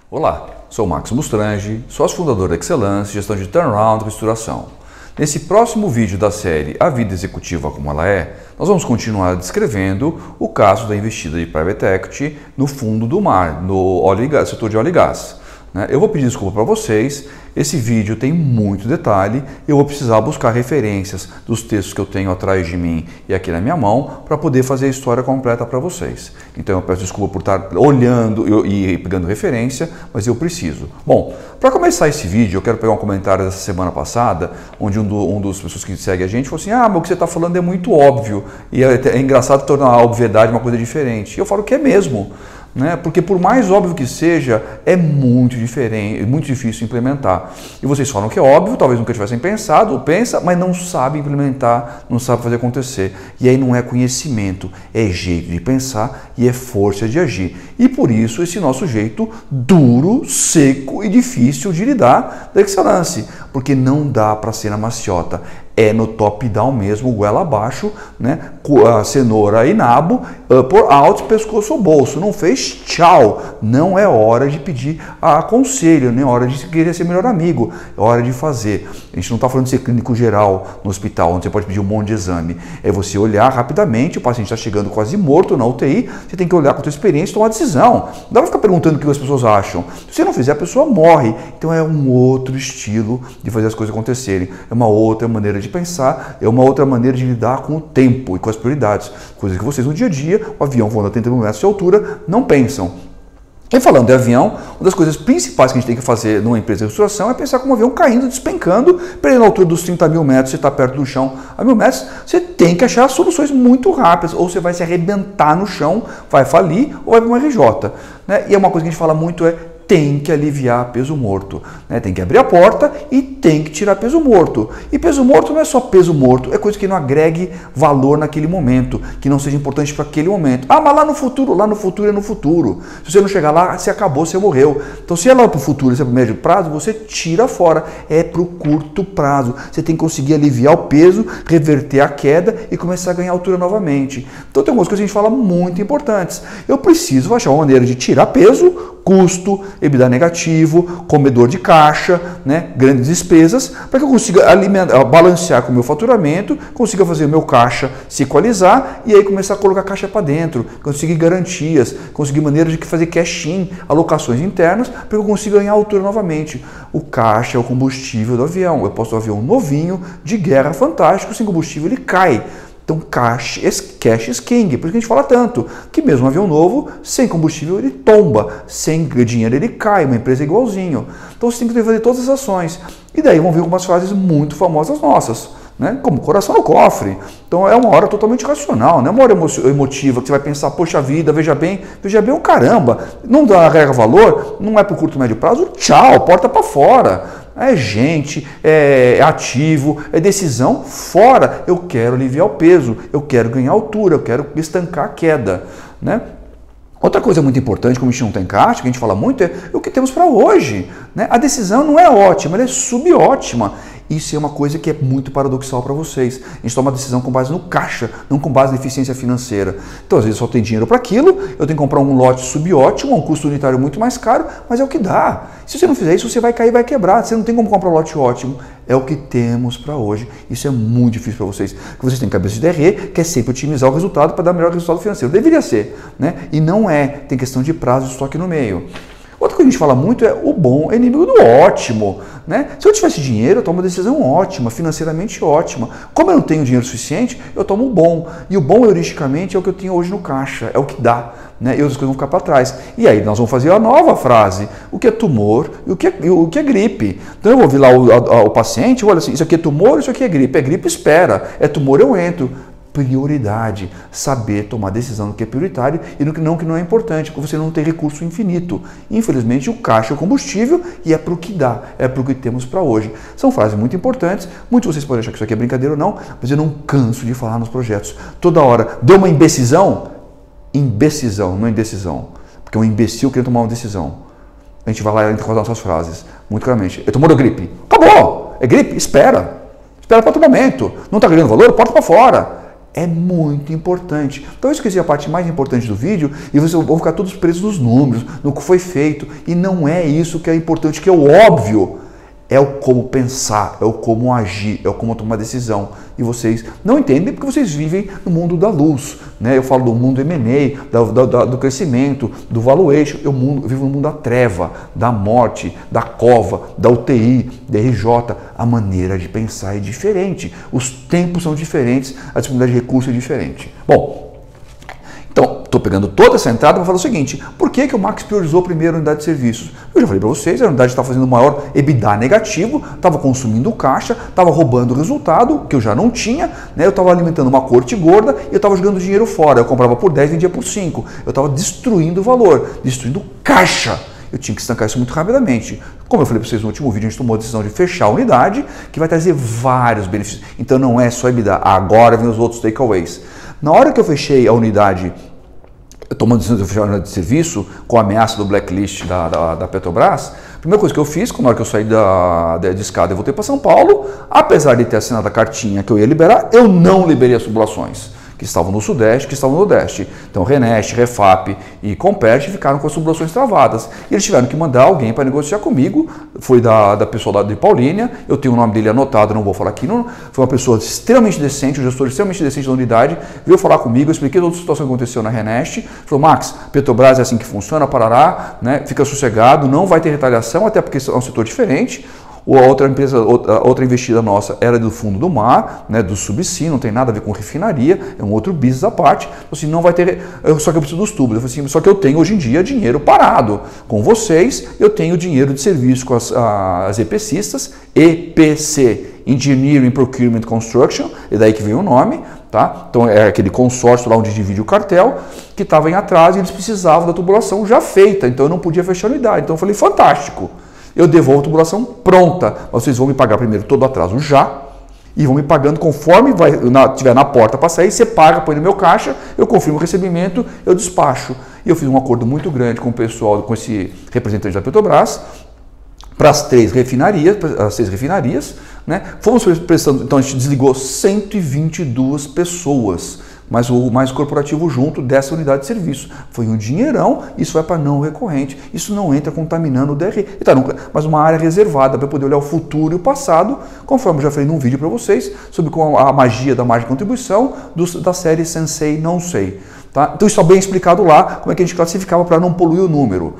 Olá, sou Max Mustrange, sócio fundador da Excelance, gestão de turnaround e reestruturação. Nesse próximo vídeo da série A Vida Executiva Como Ela É, nós vamos continuar descrevendo o caso da investida de Private Equity no fundo do mar, no setor de óleo e gás. Eu vou pedir desculpa para vocês, esse vídeo tem muito detalhe, eu vou precisar buscar referências dos textos que eu tenho atrás de mim e aqui na minha mão para poder fazer a história completa para vocês. Então eu peço desculpa por estar olhando e pegando referência, mas eu preciso. Bom, para começar esse vídeo, eu quero pegar um comentário dessa semana passada, onde um dos pessoas que segue a gente falou assim: mas o que você está falando é muito óbvio, e é engraçado tornar a obviedade uma coisa diferente. E eu falo que é mesmo. Porque por mais óbvio que seja, é muito diferente, muito difícil implementar. E vocês falam que é óbvio, talvez nunca tivessem pensado, ou pensa, mas não sabe implementar, não sabe fazer acontecer. E aí não é conhecimento, é jeito de pensar e é força de agir. E por isso esse nosso jeito duro, seco e difícil de lidar da Excelance, porque não dá para ser na maciota. É no top-down mesmo, goela abaixo, a cenoura e nabo, por alto, pescoço ou bolso. Não fez, tchau. Não é hora de pedir conselho, nem hora de querer ser melhor amigo. É hora de fazer. A gente não está falando de ser clínico geral no hospital, onde você pode pedir um monte de exame. É você olhar rapidamente, o paciente está chegando quase morto na UTI, você tem que olhar com a tua experiência e tomar uma decisão. Não dá para ficar perguntando o que as pessoas acham. Se você não fizer, a pessoa morre. Então é um outro estilo de fazer as coisas acontecerem. É uma outra maneira de pensar, é uma outra maneira de lidar com o tempo e com as prioridades, coisas que vocês no dia a dia, o avião voando a 30 mil metros de altura, não pensam. E falando de avião, uma das coisas principais que a gente tem que fazer numa empresa de reestruturação é pensar como um avião caindo, despencando, para ir na altura dos 30 mil metros, você está perto do chão a 1000 metros, você tem que achar soluções muito rápidas, ou você vai se arrebentar no chão, vai falir, ou vai para uma RJ. E é uma coisa que a gente fala muito tem que aliviar peso morto, tem que abrir a porta e tem que tirar peso morto. E peso morto não é só peso morto, é coisa que não agregue valor naquele momento, que não seja importante para aquele momento. Mas lá no futuro é no futuro. Se você não chegar lá, você acabou, você morreu. Então se é lá para o futuro, se é para o médio prazo, você tira fora. É para o curto prazo. Você tem que conseguir aliviar o peso, reverter a queda e começar a ganhar altura novamente. Então tem algumas coisas que a gente fala muito importantes. Eu preciso achar uma maneira de tirar peso, custo, EBITDA negativo, comedor de caixa, grandes despesas, para que eu consiga balancear com o meu faturamento, consiga fazer o meu caixa se equalizar e aí começar a colocar caixa para dentro, conseguir garantias, conseguir maneiras de fazer cash-in, alocações internas, para que eu consiga ganhar altura novamente. O caixa é o combustível do avião. Eu posso ter um avião novinho, de guerra, fantástico, sem combustível ele cai. Então, cash is king, por isso que a gente fala tanto, que mesmo um avião novo, sem combustível ele tomba, sem dinheiro ele cai, uma empresa é igualzinho. Então, você tem que fazer todas as ações. E daí vão vir algumas frases muito famosas nossas, como coração no cofre. Então, é uma hora totalmente racional, não é uma hora emotiva, que você vai pensar, poxa vida, veja bem o caramba, não dá agrega valor, não é para o curto e médio prazo, tchau, porta para fora. É gente, é ativo, é decisão fora. Eu quero aliviar o peso, eu quero ganhar altura, eu quero estancar a queda. Outra coisa muito importante, como a gente não tem caixa, que a gente fala muito, é o que temos para hoje. A decisão não é ótima, ela é subótima. Isso é uma coisa que é muito paradoxal para vocês. A gente toma decisão com base no caixa, não com base na eficiência financeira. Então, às vezes, só tem dinheiro para aquilo, eu tenho que comprar um lote subótimo, um custo unitário muito mais caro, mas é o que dá. Se você não fizer isso, você vai cair e vai quebrar. Você não tem como comprar um lote ótimo. É o que temos para hoje. Isso é muito difícil para vocês. Porque vocês têm cabeça de DRE, que é sempre otimizar o resultado para dar melhor resultado financeiro. Deveria ser, E não é. Tem questão de prazo de estoque no meio. Outra coisa que a gente fala muito é o bom é inimigo do ótimo. Se eu tivesse dinheiro, eu tomo uma decisão ótima, financeiramente ótima. Como eu não tenho dinheiro suficiente, eu tomo o bom. E o bom, heuristicamente, é o que eu tenho hoje no caixa, é o que dá. E outras coisas vão ficar para trás. E aí nós vamos fazer a nova frase, o que é tumor e o que é gripe. Então eu vou ouvir lá o paciente, olha assim, isso aqui é tumor, isso aqui é gripe. É gripe, espera. É tumor, eu entro. prioridade, saber tomar decisão do que é prioritário e no que não é importante, porque você não tem recurso infinito. Infelizmente, o caixa é o combustível e é para o que dá, é para o que temos para hoje. São frases muito importantes, muitos de vocês podem achar que isso aqui é brincadeira ou não, mas eu não canso de falar nos projetos. Toda hora, deu uma imbecisão, não é indecisão, porque um imbecil quer tomar uma decisão. A gente vai lá e entra com as nossas frases, muito claramente. Eu tomou gripe, acabou, é gripe, espera para outro momento, não está ganhando valor, porta para fora. É muito importante. Então isso que é a parte mais importante do vídeo e vocês vão ficar todos presos nos números, no que foi feito. E não é isso que é importante, que é o óbvio. É o como pensar, é o como agir, é o como tomar decisão. E vocês não entendem porque vocês vivem no mundo da luz. Né? Eu falo do mundo M&A, do crescimento, do valuation. Eu vivo no mundo da treva, da morte, da cova, da UTI, da RJ. A maneira de pensar é diferente. Os tempos são diferentes, a disponibilidade de recursos é diferente. Bom, então, estou pegando toda essa entrada para falar o seguinte, por que o Max priorizou primeiro a unidade de serviços? Eu já falei para vocês, a unidade estava fazendo o maior EBITDA negativo, estava consumindo caixa, estava roubando o resultado, que eu já não tinha, né? Eu estava alimentando uma corte gorda e eu estava jogando dinheiro fora. Eu comprava por 10, vendia por 5. Eu estava destruindo o valor, destruindo caixa. Eu tinha que estancar isso muito rapidamente. Como eu falei para vocês no último vídeo, a gente tomou a decisão de fechar a unidade, que vai trazer vários benefícios. Então não é só EBITDA, agora vem os outros takeaways. Na hora que eu fechei a unidade, tomando a decisão de fechar a unidade de serviço, com a ameaça do blacklist da Petrobras, a primeira coisa que eu fiz, na hora que eu saí de escada e voltei para São Paulo, apesar de ter assinado a cartinha que eu ia liberar, eu não liberei as tubulações que estavam no Sudeste, que estavam no Nordeste. Então, Renest, Refap e Comperj ficaram com as tubulações travadas. E eles tiveram que mandar alguém para negociar comigo. Foi da pessoa de Paulínia, eu tenho o nome dele anotado, não vou falar aqui. Não. Foi uma pessoa extremamente decente, um gestor extremamente decente da unidade, veio falar comigo, eu expliquei toda a situação que aconteceu na Renest. Falou, Max, Petrobras é assim que funciona, parará, né? Fica sossegado, não vai ter retaliação, até porque é um setor diferente. A outra investida nossa era do fundo do mar, né, do subsídio, não tem nada a ver com refinaria, é um outro business à parte. Assim, não vai ter, só que eu preciso dos tubos. Eu falei assim, só que eu tenho hoje em dia dinheiro parado. Com vocês, eu tenho dinheiro de serviço com as EPCistas, EPC, Engineering, Procurement, Construction, é daí que vem o nome, tá? Então é aquele consórcio lá onde divide o cartel, que estava em atraso e eles precisavam da tubulação já feita, então eu não podia fechar a unidade. Então eu falei, fantástico. Eu devolvo a tubulação pronta, vocês vão me pagar primeiro todo o atraso já e vão me pagando conforme estiver na porta para sair, você paga, põe no meu caixa, eu confirmo o recebimento, eu despacho. E eu fiz um acordo muito grande com o pessoal, com esse representante da Petrobras, para as 6 refinarias, né? Fomos prestando, então a gente desligou 122 pessoas. Mas o mais corporativo junto dessa unidade de serviço. Foi um dinheirão, isso vai para não recorrente, isso não entra contaminando o DRE. Mas uma área reservada para poder olhar o futuro e o passado, conforme eu já falei num vídeo para vocês, sobre a magia da margem de contribuição da série Sensei Não Sei. Tá? Então isso está bem explicado lá, como é que a gente classificava para não poluir o número.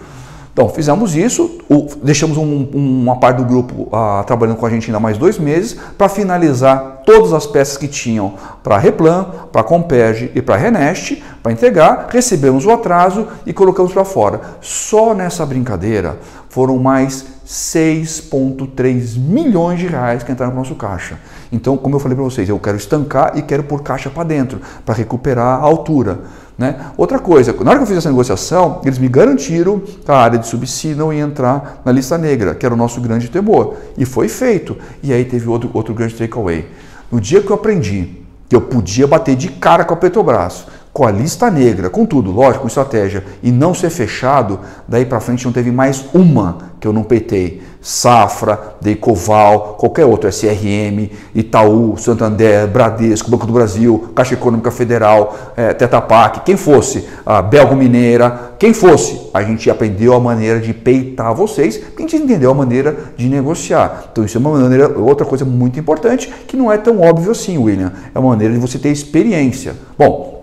Então, fizemos isso, deixamos uma parte do grupo trabalhando com a gente ainda mais 2 meses para finalizar todas as peças que tinham para a Replan, para a Comperj e para a Renest, para entregar, recebemos o atraso e colocamos para fora. Só nessa brincadeira foram mais 6,3 milhões de reais que entraram no nosso caixa. Então, como eu falei para vocês, eu quero estancar e quero pôr caixa para dentro, para recuperar a altura. Né? Outra coisa, na hora que eu fiz essa negociação, eles me garantiram que a área de subsídio não ia entrar na lista negra, que era o nosso grande temor. E foi feito. E aí teve outro grande takeaway. No dia que eu aprendi que eu podia bater de cara com a Petrobras, com a lista negra, com tudo, lógico, com estratégia, e não ser fechado, daí para frente não teve mais uma que eu não peitei. Safra, Decoval, qualquer outro, SRM, Itaú, Santander, Bradesco, Banco do Brasil, Caixa Econômica Federal, Tetrapac, quem fosse, a Belgo Mineira, quem fosse, a gente aprendeu a maneira de peitar vocês, porque a gente entendeu a maneira de negociar. Então isso é uma maneira, outra coisa muito importante, que não é tão óbvio assim, William, é uma maneira de você ter experiência. Bom,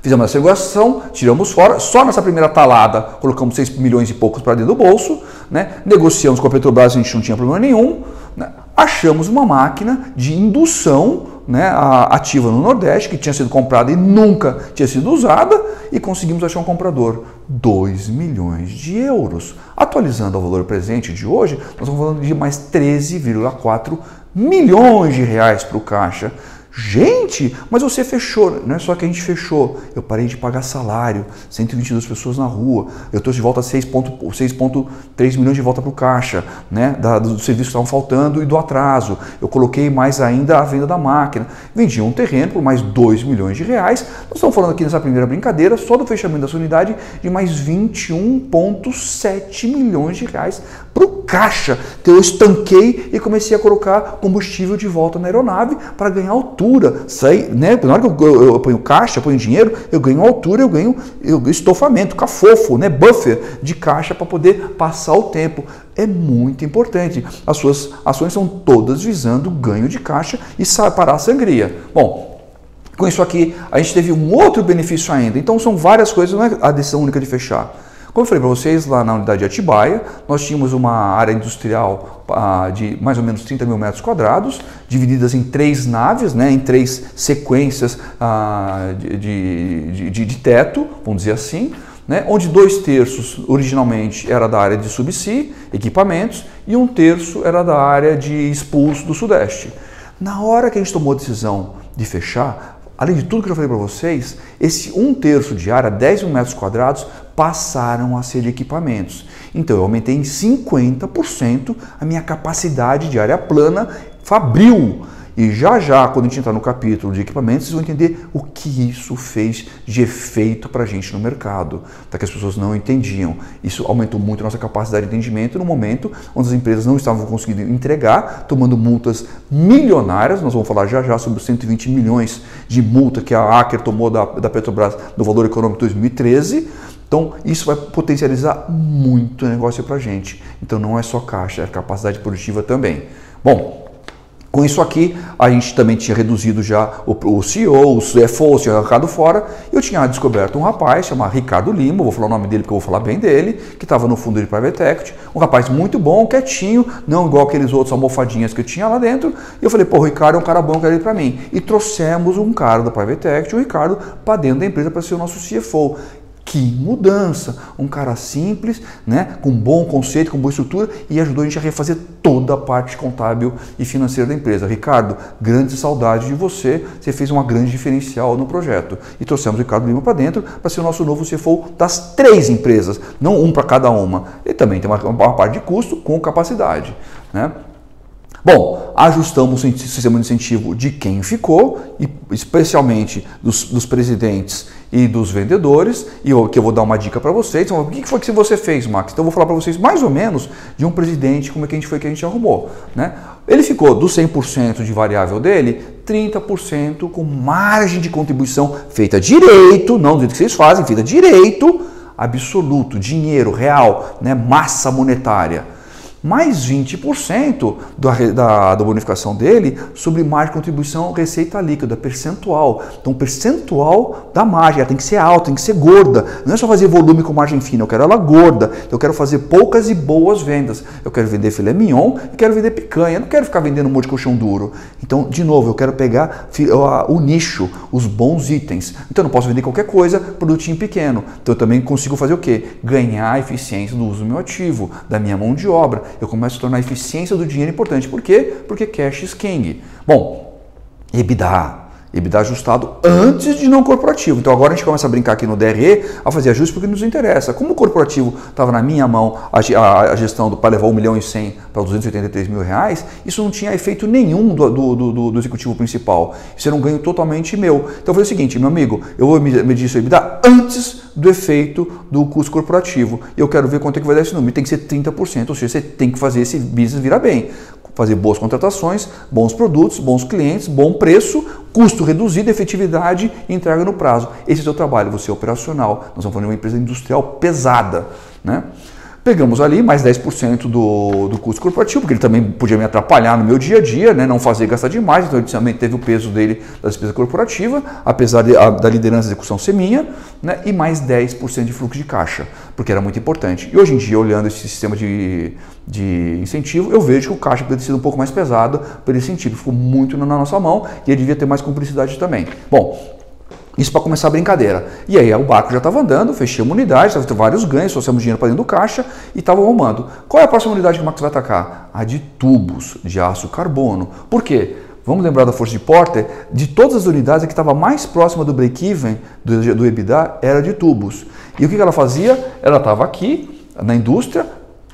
fizemos essa negociação, tiramos fora, só nessa primeira talada colocamos 6 milhões e poucos para dentro do bolso, né? Negociamos com a Petrobras, a gente não tinha problema nenhum, né? Achamos uma máquina de indução, né, ativa no Nordeste, que tinha sido comprada e nunca tinha sido usada, e conseguimos achar um comprador, 2 milhões de euros. Atualizando ao valor presente de hoje, nós estamos falando de mais 13,4 milhões de reais para o caixa. Gente, mas você fechou. Não é só que a gente fechou. Eu parei de pagar salário, 122 pessoas na rua. Eu trouxe de volta 6,3 milhões de volta para o caixa, né? Dos serviços que estavam faltando e do atraso. Eu coloquei mais ainda a venda da máquina. Vendi um terreno por mais 2 milhões de reais. Nós estamos falando aqui nessa primeira brincadeira, só do fechamento da sua unidade, de mais 21,7 milhões de reais para o caixa. Então eu estanquei e comecei a colocar combustível de volta na aeronave para ganhar altura. Sai, né? Na hora que eu ponho caixa, eu ponho dinheiro, eu ganho altura, eu ganho estofamento, cafofo, né? Buffer de caixa para poder passar o tempo. É muito importante. As suas ações são todas visando ganho de caixa e parar a sangria. Bom, com isso aqui a gente teve um outro benefício ainda. Então são várias coisas, não é a decisão única de fechar. Como eu falei para vocês, lá na unidade de Atibaia, nós tínhamos uma área industrial de mais ou menos 30 mil metros quadrados, divididas em 3 naves, né, em 3 sequências de teto, vamos dizer assim, né, onde 2/3 originalmente era da área de subsea, equipamentos, e 1/3 era da área de expulso do Sudeste. Na hora que a gente tomou a decisão de fechar, além de tudo que eu já falei para vocês, esse 1/3 de área, 10 mil metros quadrados, passaram a ser de equipamentos. Então eu aumentei em 50% a minha capacidade de área plana fabril. E já, quando a gente entrar no capítulo de equipamentos, vocês vão entender o que isso fez de efeito para a gente no mercado, tá? Que as pessoas não entendiam. Isso aumentou muito a nossa capacidade de entendimento no momento onde as empresas não estavam conseguindo entregar, tomando multas milionárias. Nós vamos falar já sobre os 120 milhões de multa que a Aker tomou da Petrobras no Valor Econômico 2013. Então, isso vai potencializar muito o negócio para a gente. Então, não é só caixa, é capacidade produtiva também. Bom, com isso aqui, a gente também tinha reduzido já o CEO, o CFO, tinha arrancado fora. Eu tinha descoberto um rapaz chamado Ricardo Lima, vou falar o nome dele porque eu vou falar bem dele, que estava no fundo de Private Equity. Um rapaz muito bom, quietinho, não igual aqueles outros almofadinhas que eu tinha lá dentro. E eu falei, pô, o Ricardo é um cara bom, quero ele para mim. E trouxemos um cara da Private Equity, o Ricardo, para dentro da empresa para ser o nosso CFO. Que mudança! Um cara simples, né, com bom conceito, com boa estrutura e ajudou a gente a refazer toda a parte contábil e financeira da empresa. Ricardo, grande saudade de você, você fez uma grande diferencial no projeto. E trouxemos o Ricardo Lima para dentro para ser o nosso novo CFO das 3 empresas, não um para cada uma. Ele também tem uma parte de custo com capacidade, né? Bom, ajustamos o sistema de incentivo de quem ficou, e especialmente dos presidentes e dos vendedores, e que eu vou dar uma dica para vocês. Então, o que foi que você fez, Max? Então eu vou falar para vocês mais ou menos de um presidente, como é que a gente arrumou, né? Ele ficou do 100% de variável dele, 30% com margem de contribuição feita direito, não do jeito que vocês fazem, feita direito, absoluto, dinheiro real, né, massa monetária. Mais 20% da bonificação dele sobre margem de contribuição receita líquida, percentual. Então, percentual da margem, ela tem que ser alta, tem que ser gorda. Não é só fazer volume com margem fina, eu quero ela gorda. Eu quero fazer poucas e boas vendas. Eu quero vender filé mignon e quero vender picanha. Eu não quero ficar vendendo um monte de colchão duro. Então, de novo, eu quero pegar o nicho, os bons itens. Então, eu não posso vender qualquer coisa, produtinho pequeno. Então, eu também consigo fazer o quê? Ganhar eficiência do uso do meu ativo, da minha mão de obra. Eu começo a tornar a eficiência do dinheiro importante. Por quê? Porque cash is king. Bom, EBITDA ajustado antes de não corporativo. Então agora a gente começa a brincar aqui no DRE, a fazer ajustes porque nos interessa. Como o corporativo estava na minha mão, a gestão para levar 1 milhão e 100 para 283 mil reais, isso não tinha efeito nenhum do executivo principal. Isso era um ganho totalmente meu. Então eu falei o seguinte, meu amigo, eu vou medir isso EBITDA antes do efeito do custo corporativo. Eu quero ver quanto é que vai dar esse número. Tem que ser 30%, ou seja, você tem que fazer esse business virar bem. Fazer boas contratações, bons produtos, bons clientes, bom preço, custo reduzido, efetividade e entrega no prazo. Esse é o seu trabalho, você é operacional. Nós estamos falando de uma empresa industrial pesada, né? Pegamos ali mais 10% do custo corporativo, porque ele também podia me atrapalhar no meu dia a dia, né? Não fazer gastar demais, então ele também teve o peso dele da despesa corporativa, apesar da liderança e execução ser minha, né? E mais 10% de fluxo de caixa, porque era muito importante. E hoje em dia, olhando esse sistema de incentivo, eu vejo que o caixa poderia ter sido um pouco mais pesado por esse sentido, ficou muito na nossa mão e ele devia ter mais cumplicidade também. Bom, isso para começar a brincadeira. E aí o barco já estava andando, fechei uma unidade, estava tendo vários ganhos, trouxemos dinheiro para dentro do caixa e estava arrumando. Qual é a próxima unidade que o Max vai atacar? A de tubos de aço carbono. Por quê? vamos lembrar da força de Porter, de todas as unidades, a que estava mais próxima do break-even do EBITDA era de tubos. E o que ela fazia? Ela estava aqui, na indústria,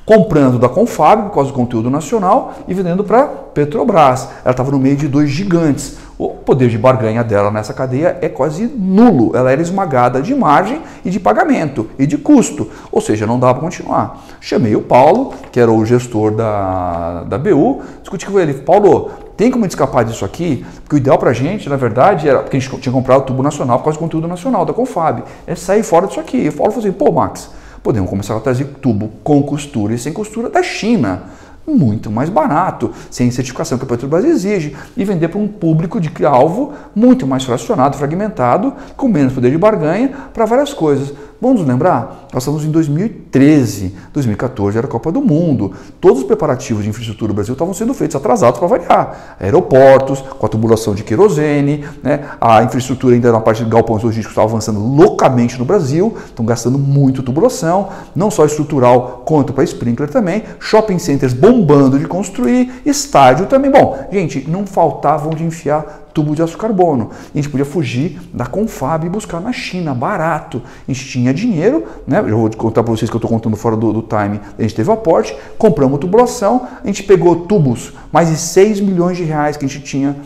comprando da Confab, por causa do conteúdo nacional, e vendendo para Petrobras. Ela estava no meio de dois gigantes. O poder de barganha dela nessa cadeia é quase nulo. Ela era esmagada de margem e de pagamento e de custo. Ou seja, não dava para continuar. Chamei o Paulo, que era o gestor da BU, discuti com ele. Paulo, tem como escapar disso aqui? Porque o ideal para a gente, na verdade, era... Porque a gente tinha comprado o tubo nacional por causa do conteúdo nacional da Confab. É sair fora disso aqui. E o Paulo falou assim, pô, Max, podemos começar a trazer tubo com costura e sem costura da China. Muito mais barato, sem certificação que a Petrobras exige, e vender para um público de alvo muito mais fracionado, fragmentado, com menos poder de barganha para várias coisas. Vamos nos lembrar? Nós estamos em 2013, 2014 era a Copa do Mundo. Todos os preparativos de infraestrutura do Brasil estavam sendo feitos atrasados para variar. Aeroportos, com a tubulação de querosene, né? A infraestrutura ainda na parte de galpões logísticos estava avançando loucamente no Brasil, estão gastando muito tubulação, não só estrutural quanto para sprinkler também, shopping centers bombando de construir, estádio também. Bom, gente, não faltavam de enfiar tubo de aço carbono. A gente podia fugir da Confab e buscar na China, barato. A gente tinha dinheiro, né? Eu vou contar para vocês que eu estou contando fora do time. A gente teve o aporte, compramos tubulação, a gente pegou tubos, mais de 6 milhões de reais que a gente tinha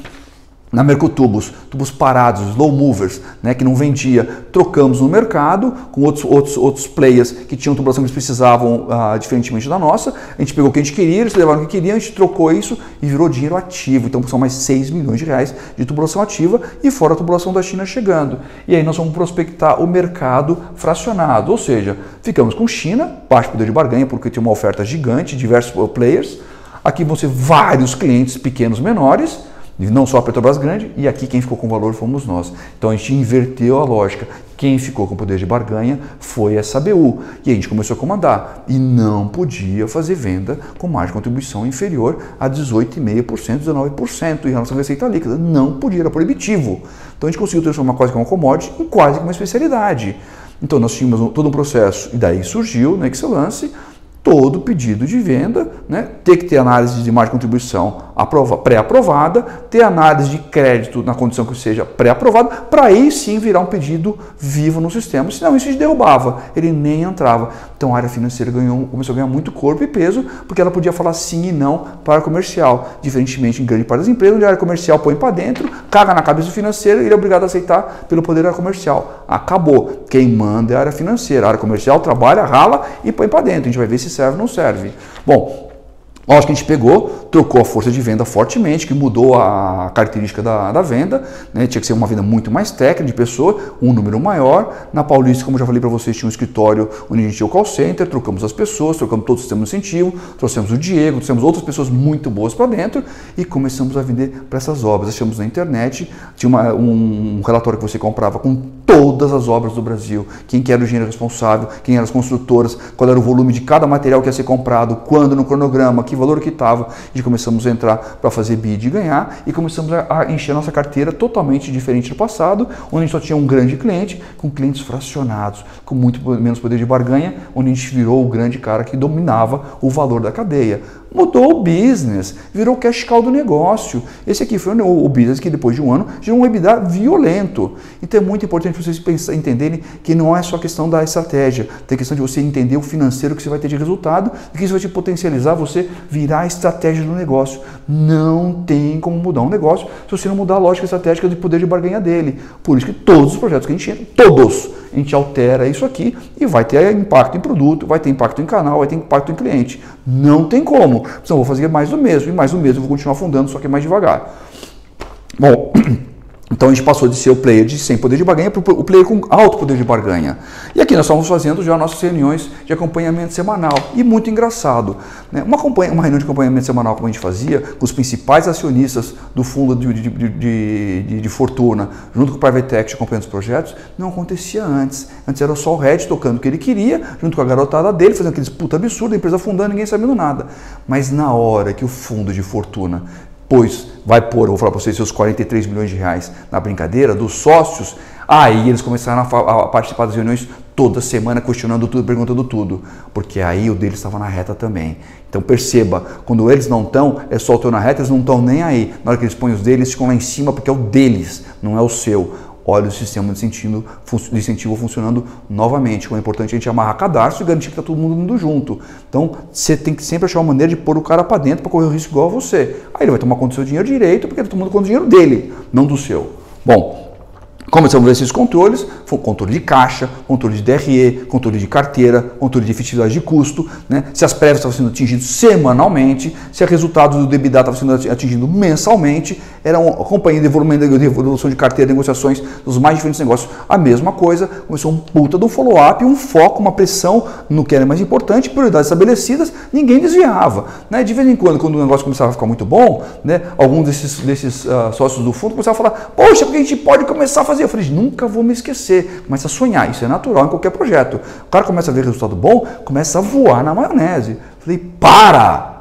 na Mercotubos, tubos parados, slow movers, né, que não vendia, trocamos no mercado com outros players que tinham tubulação que eles precisavam diferentemente da nossa. A gente pegou o que a gente queria, eles levaram o que queriam, a gente trocou isso e virou dinheiro ativo. Então são mais 6 milhões de reais de tubulação ativa e fora a tubulação da China chegando. E aí nós vamos prospectar o mercado fracionado, ou seja, ficamos com China, baixo poder de barganha porque tem uma oferta gigante, diversos players. Aqui vão ser vários clientes pequenos, menores, não só a Petrobras grande, e aqui quem ficou com valor fomos nós. Então a gente inverteu a lógica. Quem ficou com poder de barganha foi essa BU. E a gente começou a comandar. E não podia fazer venda com margem de contribuição inferior a 18,5%, 19% em relação à receita líquida. Não podia, era proibitivo. Então a gente conseguiu transformar quase que uma commodity em quase que uma especialidade. Então nós tínhamos todo um processo, e daí surgiu na Excelance todo pedido de venda, né, ter que ter análise de margem de contribuição pré-aprovada, ter análise de crédito na condição que seja pré-aprovada, para aí sim virar um pedido vivo no sistema, senão isso se derrubava, ele nem entrava. Então a área financeira começou a ganhar muito corpo e peso, porque ela podia falar sim e não para a área comercial, diferentemente em grande parte das empresas, onde a área comercial põe para dentro, caga na cabeça do financeiro e ele é obrigado a aceitar pelo poder da área comercial. Acabou. Quem manda é a área financeira, a área comercial trabalha, rala e põe para dentro. A gente vai ver se serve ou não serve. Bom, lógico que a gente pegou, trocou a força de venda fortemente, que mudou a característica da venda, né? Tinha que ser uma venda muito mais técnica de pessoa, um número maior. Na Paulista, como eu já falei para vocês, tinha um escritório onde a gente tinha o call center, trocamos as pessoas, trocamos todo o sistema de incentivo, trouxemos o Diego, trouxemos outras pessoas muito boas para dentro e começamos a vender para essas obras. Achamos na internet, tinha um relatório que você comprava com todas as obras do Brasil, quem que era o engenheiro responsável, quem eram as construtoras, qual era o volume de cada material que ia ser comprado, quando no cronograma, que valor que estava, e começamos a entrar para fazer bid e ganhar, e começamos a encher a nossa carteira totalmente diferente do passado, onde a gente só tinha um grande cliente, com clientes fracionados, com muito menos poder de barganha, onde a gente virou o grande cara que dominava o valor da cadeia. Mudou o business, virou o cash cow do negócio. Esse aqui foi o business que depois de um ano gerou um EBITDA violento. Então é muito importante vocês entenderem que não é só questão da estratégia, tem questão de você entender o financeiro que você vai ter de resultado e que isso vai te potencializar você virar a estratégia do negócio. Não tem como mudar um negócio se você não mudar a lógica estratégica de poder de barganha dele. Por isso que todos os projetos que a gente entra, todos, a gente altera isso aqui e vai ter impacto em produto, vai ter impacto em canal, vai ter impacto em cliente. Não tem como. Então, eu vou fazer mais do mesmo, e mais do mesmo eu vou continuar afundando, só que mais devagar. Bom, então a gente passou de ser o player sem poder de barganha para o player com alto poder de barganha. E aqui nós estamos fazendo já nossas reuniões de acompanhamento semanal. E muito engraçado, né? Uma reunião de acompanhamento semanal como a gente fazia, com os principais acionistas do fundo de fortuna, junto com o Private Equity acompanhando os projetos, não acontecia antes. Antes era só o Red tocando o que ele queria, junto com a garotada dele, fazendo aqueles puta absurdo, a empresa afundando, ninguém sabendo nada. Mas na hora que o fundo de fortuna vai pôr, eu vou falar para vocês, seus 43 milhões de reais na brincadeira dos sócios, aí eles começaram a participar das reuniões toda semana questionando tudo, perguntando tudo, porque aí o deles estava na reta também. Então perceba, quando eles não estão, é só o teu na reta, eles não estão nem aí. Na hora que eles põem os deles, ficam lá em cima porque é o deles, não é o seu. Olha o sistema de incentivo funcionando novamente. O importante é a gente amarrar cadarço e garantir que está todo mundo indo junto. Então, você tem que sempre achar uma maneira de pôr o cara para dentro para correr o risco igual a você. Aí ele vai tomar conta do seu dinheiro direito, porque ele está tomando conta do dinheiro dele, não do seu. Bom, começamos a ver esses controles, controle de caixa, controle de DRE, controle de carteira, controle de efetividade de custo, né? Se as prévias estavam sendo atingidas semanalmente, se o resultado do EBITDA estava sendo atingido mensalmente, era uma companhia de evolução de carteira, negociações dos mais diferentes negócios, a mesma coisa, começou um puta do follow-up, um foco, uma pressão no que era mais importante, prioridades estabelecidas, ninguém desviava, né? De vez em quando o negócio começava a ficar muito bom, né? Alguns desses sócios do fundo começavam a falar, poxa, porque a gente pode começar a fazer. Eu falei, nunca vou me esquecer. Começa a sonhar, isso é natural em qualquer projeto. O cara começa a ver resultado bom, começa a voar na maionese. Eu falei, para!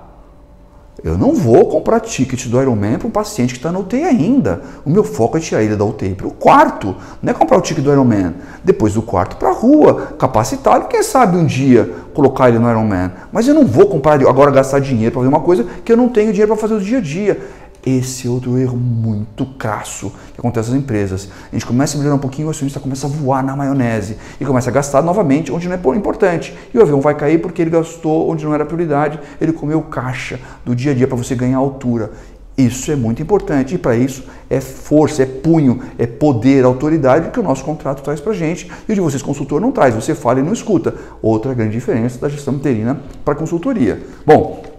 Eu não vou comprar ticket do Ironman para um paciente que está na UTI ainda. O meu foco é tirar ele da UTI para o quarto. Não é comprar o ticket do Ironman. Depois do quarto para a rua, capacitá-lo. Quem sabe um dia colocar ele no Ironman. Mas eu não vou comprar agora, gastar dinheiro para fazer uma coisa que eu não tenho dinheiro para fazer o dia a dia. Esse é outro erro muito crasso que acontece nas empresas. A gente começa a melhorar um pouquinho, o acionista começa a voar na maionese e começa a gastar novamente onde não é importante. E o avião vai cair porque ele gastou onde não era prioridade, ele comeu caixa do dia a dia para você ganhar altura. Isso é muito importante e para isso é força, é punho, é poder, autoridade que o nosso contrato traz para a gente e o de vocês consultor não traz, você fala e não escuta. Outra grande diferença da gestão interina para a consultoria. Bom,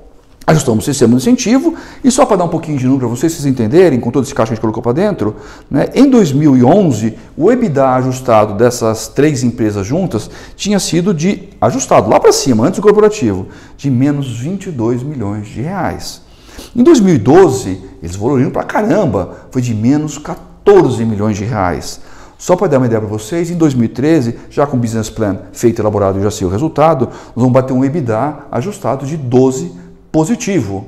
ajustamos o sistema de incentivo e só para dar um pouquinho de número para vocês entenderem, com todo esse caixa que a gente colocou para dentro, né, em 2011, o EBITDA ajustado dessas três empresas juntas tinha sido ajustado lá para cima, antes do corporativo, de menos 22 milhões de reais. Em 2012, eles evoluíram para caramba, foi de menos 14 milhões de reais. Só para dar uma ideia para vocês, em 2013, já com o business plan feito e elaborado e já sei o resultado, nós vamos bater um EBITDA ajustado de 12 positivo.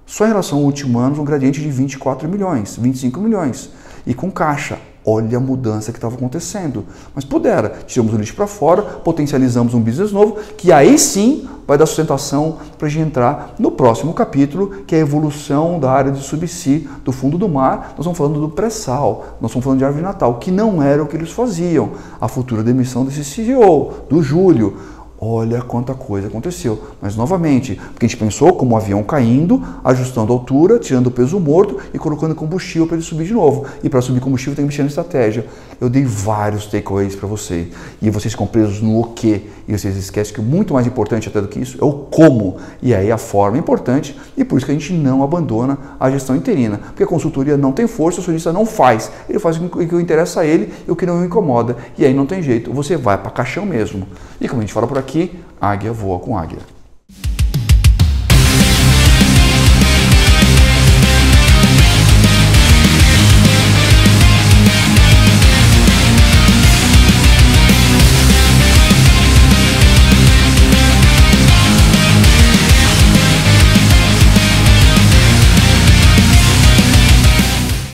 Só em relação ao último ano, um gradiente de 24 milhões, 25 milhões. E com caixa, olha a mudança que estava acontecendo. Mas pudera, tiramos o lixo para fora, potencializamos um business novo, que aí sim vai dar sustentação para a gente entrar no próximo capítulo, que é a evolução da área de subsídio do fundo do mar. Nós estamos falando do pré-sal, nós estamos falando de árvore de Natal, que não era o que eles faziam. A futura demissão desse CEO, do Júlio. Olha quanta coisa aconteceu. Mas novamente, porque a gente pensou como um avião caindo, ajustando a altura, tirando o peso morto e colocando combustível para ele subir de novo. E para subir combustível tem que mexer na estratégia. Eu dei vários takeaways para vocês. E vocês ficam presos no o quê. E vocês esquecem que o muito mais importante até do que isso é o como. E aí a forma é importante e por isso que a gente não abandona a gestão interina. Porque a consultoria não tem força, o acionista não faz. Ele faz o que interessa a ele e o que não o incomoda. E aí não tem jeito, você vai para caixão mesmo. E como a gente fala por aqui, águia voa com águia.